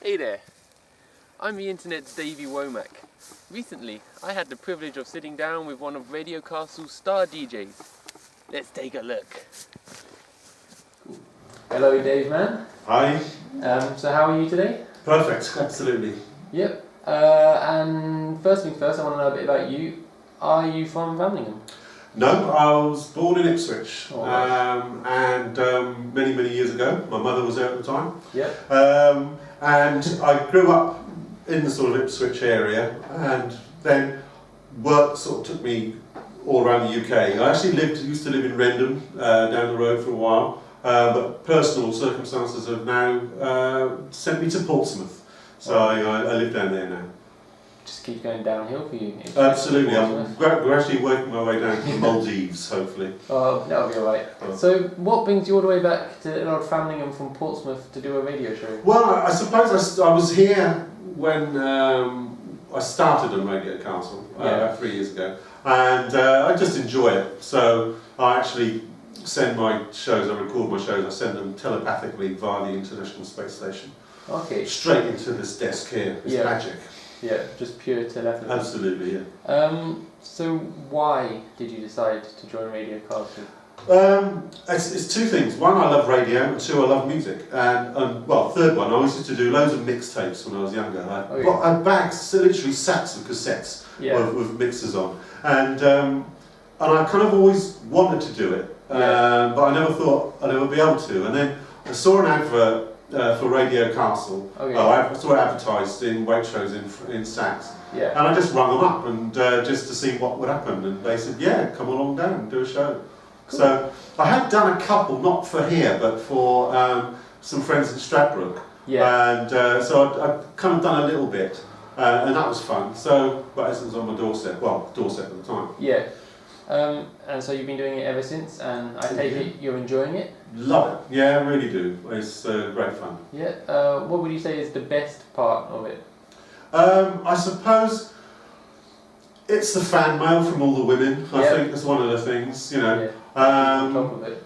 Hey there, I'm the internet's Davey Womack. Recently, I had the privilege of sitting down with one of Radio Castle's star DJs. Let's take a look. Hello Dave, man. Hi. So how are you today? Perfect, absolutely. Yep. And first things first, I want to know a bit about you. Are you from Ramlingham? No, I was born in Ipswich, Nice. and many years ago. My mother was there at the time. Yep. And I grew up in the sort of Ipswich area, and then work sort of took me all around the UK. I actually used to live in Rendon, down the road for a while, but personal circumstances have now sent me to Portsmouth. So I live down there now. Just keeps going downhill for you. Absolutely, I'm gradually working my way down to the Maldives, hopefully. Oh, that'll be alright. Oh. So, what brings you all the way back to Lord Framlingham from Portsmouth to do a radio show? Well, I suppose I was here when I started on Radio Castle about 3 years ago, and I just enjoy it. So I actually send my shows, I record my shows, I send them telepathically via the International Space Station. Okay. Straight into this desk here. It's magic. Yeah, just pure telepathy. Absolutely, yeah. So why did you decide to join Radio Castle? It's two things. One, I love radio, and two, I love music. And well, third one, I used to do loads of mixtapes when I was younger. I had bags, literally sacks of cassettes with mixers on. And I kind of always wanted to do it, but I never thought I'd ever be able to. And then I saw an advert for Radio Castle. I saw it advertised in Waitrose in Saks. And I just rang them up and just to see what would happen, and they said, yeah, come along down and do a show. Cool. So I had done a couple, not for here, but for some friends at Stradbroke. And so I'd kind of done a little bit, and that was fun. So, but it was on my doorstep, doorstep at the time. Yeah. And so you've been doing it ever since, and I take it you're enjoying it? Love it, yeah, I really do. It's great fun. Yeah, what would you say is the best part of it? I suppose it's the fan mail from all the women. I think that's one of the things, you know. On top of it.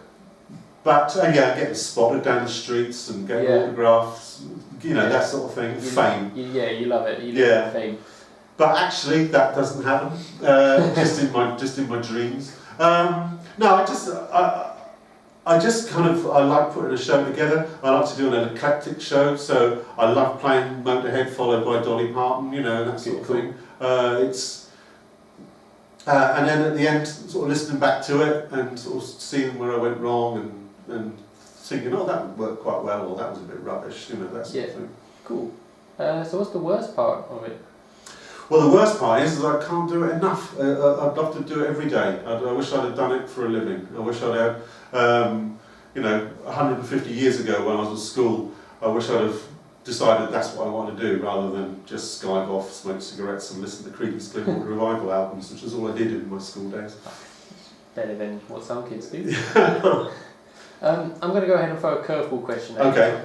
But getting spotted down the streets and getting autographs, you know, that sort of thing. Fame. You love it. You love fame. But actually, that doesn't happen. just in my dreams. No, I just kind of like putting a show together. I like to do an eclectic show. So I love playing Motorhead followed by Dolly Parton, you know, that sort of thing. And then at the end, sort of listening back to it and sort of seeing where I went wrong and thinking, oh, that worked quite well, or that was a bit rubbish, you know, that sort of thing. Cool. So what's the worst part of it? Well, the worst part is I can't do it enough. I'd love to do it every day. I wish I'd have done it for a living. I wish I'd have, you know, 150 years ago when I was at school, I wish I'd have decided that's what I want to do, rather than just skive off, smoke cigarettes and listen to Creedence Clearwater Revival albums, which is all I did in my school days. Better than what some kids do. I'm going to go ahead and throw a curveball question at you. Okay.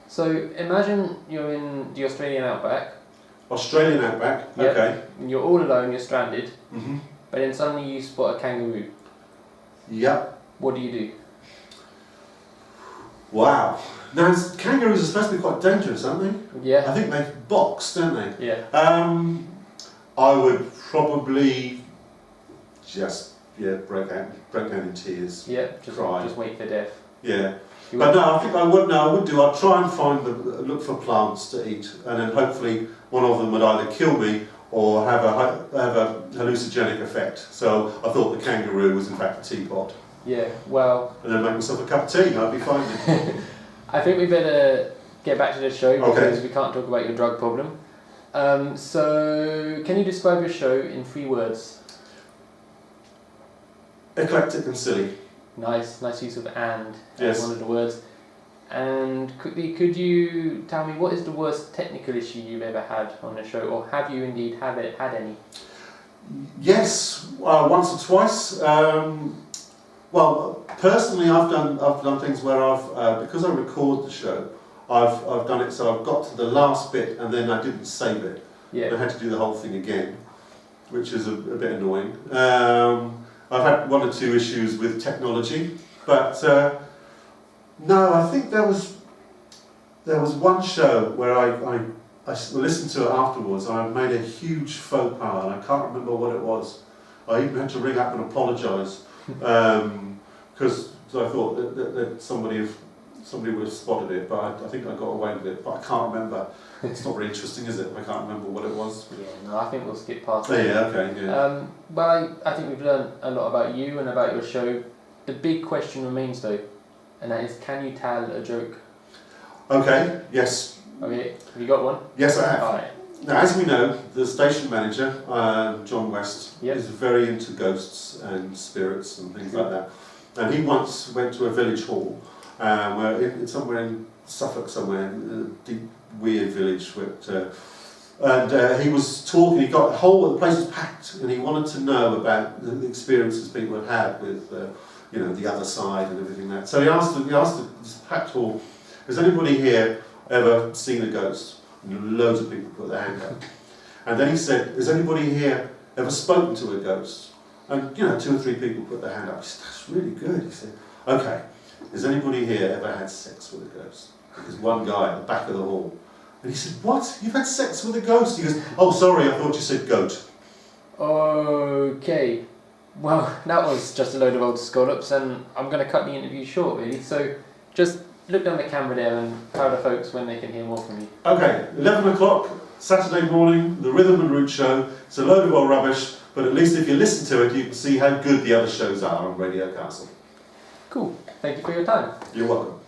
So imagine you're in the Australian outback. Australian outback, okay. And you're all alone, you're stranded, but then suddenly you spot a kangaroo. Yep. What do you do? Wow. Now, kangaroos are supposed to be quite dangerous, aren't they? Yeah. I think they box, don't they? Yeah. I would probably just break out in tears. Yeah. Cry. Just wait for death. Yeah. But no, I think I would. No, I would do. I'd try and look for plants to eat, and then hopefully one of them would either kill me or have a hallucinogenic effect. So I thought the kangaroo was in fact a teapot. Yeah. Well. And then make myself a cup of tea. I'd be fine. I think we better get back to the show because we can't talk about your drug problem. So, can you describe your show in 3 words? Eclectic and silly. Nice use of "and" as one of the words. And quickly, could you tell me what is the worst technical issue you've ever had on the show, or have you indeed had any? Yes, once or twice. Well, personally, I've done things where because I record the show, I've done it so I've got to the last bit and then I didn't save it. Yeah. I had to do the whole thing again, which is a bit annoying. I've had 1 or 2 issues with technology, but no, I think there there was one show where I listened to it afterwards and I made a huge faux pas and I can't remember what it was. I even had to ring up and apologise because I thought that somebody would have spotted it, but I think I got away with it, but I can't remember. It's not very interesting, is it? I can't remember what it was. Yeah, no, I think we'll skip past it. it. Yeah, okay, yeah. Well, I think we've learned a lot about you and about your show. The big question remains though, and that is, can you tell a joke? Okay, yes. Okay, have you got one? Yes, I have. All right. Now, as we know, the station manager, John West, is very into ghosts and spirits and things like that. And he once went to a village hall, somewhere in Suffolk, somewhere, a deep, weird village. And he was talking. He got the place was packed, and he wanted to know about the experiences people had had with, the other side and everything like that. So he asked this packed hall, has anybody here ever seen a ghost? And loads of people put their hand up. And then he said, has anybody here ever spoken to a ghost? And 2 or 3 people put their hand up. He said, that's really good. He said, okay, has anybody here ever had sex with a ghost? There's one guy at the back of the hall. And he said, what? You've had sex with a ghost? He goes, oh, sorry, I thought you said goat. Okay. Well, that was just a load of old scallops, and I'm going to cut the interview short, really. So just look down the camera there and tell the folks when they can hear more from you. Okay, 11 o'clock, Saturday morning, the Rhythm and Root Show. It's a load of old rubbish, but at least if you listen to it, you can see how good the other shows are on Radio Castle. Cool. Thank you for your time. You're welcome.